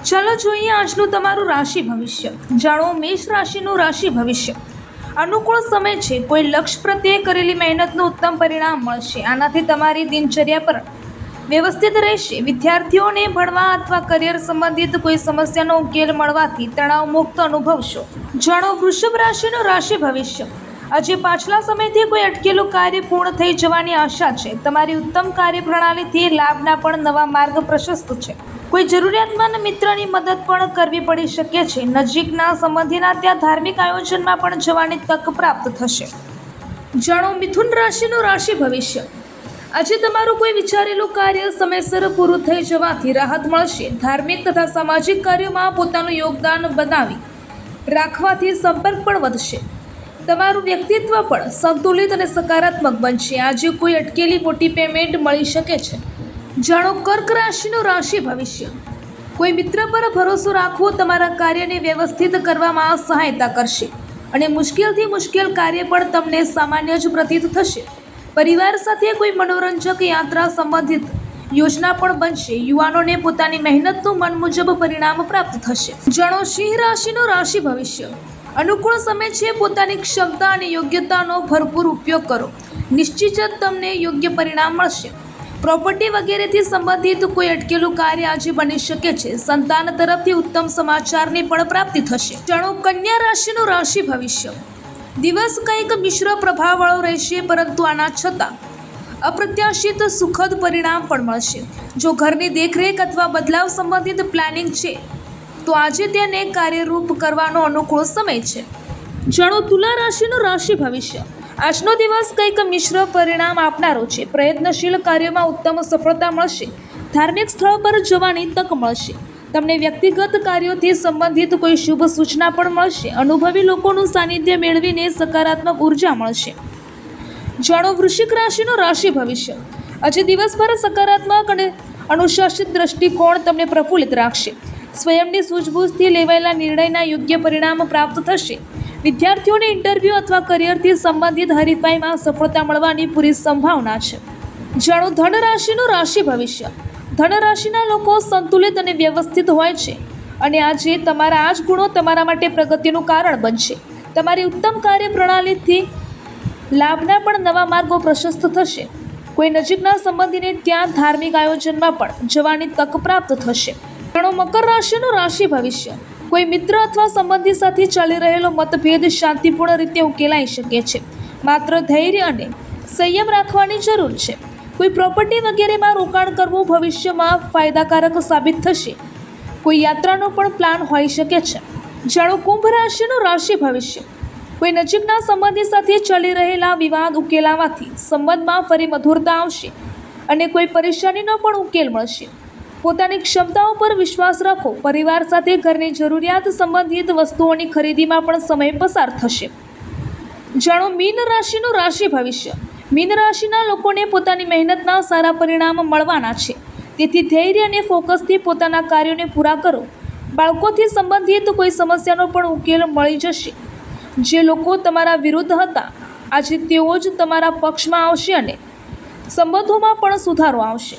ચાલો જોઈએ આજનું તમારું રાશિ ભવિષ્ય. જાણો મેષ રાશિનું રાશિ ભવિષ્ય. અનુકૂળ સમય છે. કોઈ લક્ષ્ય પ્રત્યે કરેલી મહેનતનું ઉત્તમ પરિણામ મળશે. આનાથી તમારી દિનચર્યા પર વ્યવસ્થિત રહેશે. વિદ્યાર્થીઓને ભણવા અથવા કરિયર સંબંધિત કોઈ સમસ્યાનો ઉકેલ મળવાથી તણાવ મુક્ત અનુભવશો. જાણો વૃષભ રાશિનું રાશિ ભવિષ્ય. આજે પાછલા સમયથી કોઈ અટકેલું કાર્ય પૂર્ણ થઈ જવાની આશા છે. તમારી ઉત્તમ કાર્યપ્રણાલીથી લાભના પણ નવા માર્ગ પ્રશસ્ત છે. કોઈ જરૂરિયાતમંદ મિત્રની મદદ પણ કરવી પડી શકે છે. નજીકના સંબંધીના ત્યાં ધાર્મિક આયોજનમાં પણ જવાની તક પ્રાપ્ત થશે. જાણો મિથુન રાશિનું રાશિ ભવિષ્ય. આજે તમારું કોઈ વિચારેલું કાર્ય સમયસર પૂરું થઈ જવાથી રાહત મળશે. ધાર્મિક તથા સામાજિક કાર્યોમાં પોતાનું યોગદાન બનાવી રાખવાથી સંપર્ક પણ વધશે. તમારું વ્યક્તિત્વ પણ સંતુલિત અને સકારાત્મક બનશે. આજે કોઈ અટકેલી મોટી પેમેન્ટ મળી શકે છે. જાણો કર્ક રાશિનું રાશિ ભવિષ્ય. કોઈ મિત્ર પર ભરોસો રાખવો તમારા કાર્યને વ્યવસ્થિત કરવામાં સહાયતા કરશે અને મુશ્કેલથી મુશ્કેલ કાર્ય પણ તમને સામાન્ય જ પ્રતીત થશે. પરિવાર સાથે કોઈ મનોરંજક યાત્રા સંબંધિત યોજના પણ બનશે. યુવાનોને પોતાની મહેનતનું મન મુજબ પરિણામ પ્રાપ્ત થશે. જાણો સિંહ રાશિનું રાશિ ભવિષ્ય. અનુકૂળ સમય છે. પોતાની ક્ષમતા અને યોગ્યતાનો ભરપૂર ઉપયોગ કરો. નિશ્ચિત જ તમને યોગ્ય પરિણામ મળશે. પ્રોપર્ટી વગેરેથી સંબંધિત કોઈ અટકેલું કાર્ય આજે બની શકે છે. સંતાન તરફથી ઉત્તમ સમાચારની પણ પ્રાપ્તિ થશે. જાણો કન્યા રાશિનું રાશિ ભવિષ્ય. દિવસ કંઈક મિશ્ર પ્રભાવવાળો રહેશે, પરંતુ આના છતાં અપ્રત્યાશિત સુખદ પરિણામ પણ મળશે. જો ઘરની દેખરેખ અથવા બદલાવ સંબંધિત પ્લાનિંગ છે તો આજે તેને કાર્યરૂપ કરવાનો અનુકૂળ સમય છે. જાણો તુલા રાશિનું રાશિ ભવિષ્ય. આજનો દિવસ કંઈક મિશ્ર પરિણામ આપનારો છે. પ્રયત્નશીલ કાર્યોમાં ઉત્તમ સફળતા મળશે. ધાર્મિક સ્થળ પર જવાની તક મળશે. તમને વ્યક્તિગત કાર્યોથી સંબંધિત કોઈ શુભ સૂચના પણ મળશે. અનુભવી લોકોનું સાનિધ્ય મેળવીને સકારાત્મક ઉર્જા મળશે. જાણો વૃશ્ચિક રાશિનું રાશિ ભવિષ્ય. આજે દિવસભર સકારાત્મક અને અનુશાસિત દ્રષ્ટિકોણ તમને પ્રફુલ્લિત રાખશે. સ્વયંની સૂઝબૂછથી લેવાયેલા નિર્ણયના યોગ્ય પરિણામ પ્રાપ્ત થશે. વિદ્યાર્થીઓને ઇન્ટરવ્યૂ અથવા કરિયરથી સંબંધિત હરીફાઈમાં સફળતા મળવાની પૂરી સંભાવના છે. જાણો ધન રાશિનું રાશિ ભવિષ્ય. ધન રાશિના લોકો સંતુલિત અને વ્યવસ્થિત હોય છે અને આજે તમારા આ જ ગુણો તમારા માટે પ્રગતિનું કારણ બનશે. તમારી ઉત્તમ કાર્યપ્રણાલીથી લાભના પણ નવા માર્ગો પ્રશસ્ત થશે. કોઈ નજીકના સંબંધીને ત્યાં ધાર્મિક આયોજનમાં પણ જવાની તક પ્રાપ્ત થશે. જાણો મકર રાશિનું રાશિ ભવિષ્ય. કોઈ મિત્ર અથવા સંબંધી સાથે ચાલી રહેલો મતભેદ શાંતિપૂર્ણ રીતે ઉકેલાઈ શકે છે. માત્ર ધૈર્ય અને સંયમ રાખવાની જરૂર છે. કોઈ પ્રોપર્ટી વગેરેમાં રોકાણ કરવું ભવિષ્યમાં ફાયદાકારક સાબિત થશે. કોઈ યાત્રાનો પણ પ્લાન હોઈ શકે છે. જાણો કુંભ રાશિનું રાશિ ભવિષ્ય. કોઈ નજીકના સંબંધી સાથે ચાલી રહેલા વિવાદ ઉકેલાવાથી સંબંધમાં ફરી મધુરતા આવશે અને કોઈ પરેશાનીનો પણ ઉકેલ મળશે. પોતાની ક્ષમતાઓ પર વિશ્વાસ રાખો. પરિવાર સાથે ઘરની જરૂરિયાત સંબંધિત વસ્તુઓની ખરીદીમાં પણ સમય પસાર થશે. જાણો મીન રાશિનું રાશિ ભવિષ્ય. મીન રાશિના લોકોને પોતાની મહેનતના સારા પરિણામ મળવાના છે. તેથી ધૈર્ય અને ફોકસથી પોતાના કાર્યોને પૂરા કરો. બાળકોથી સંબંધિત કોઈ સમસ્યાનો પણ ઉકેલ મળી જશે. જે લોકો તમારા વિરુદ્ધ હતા આજે તેઓ જ તમારા પક્ષમાં આવશે અને સંબંધોમાં પણ સુધારો આવશે.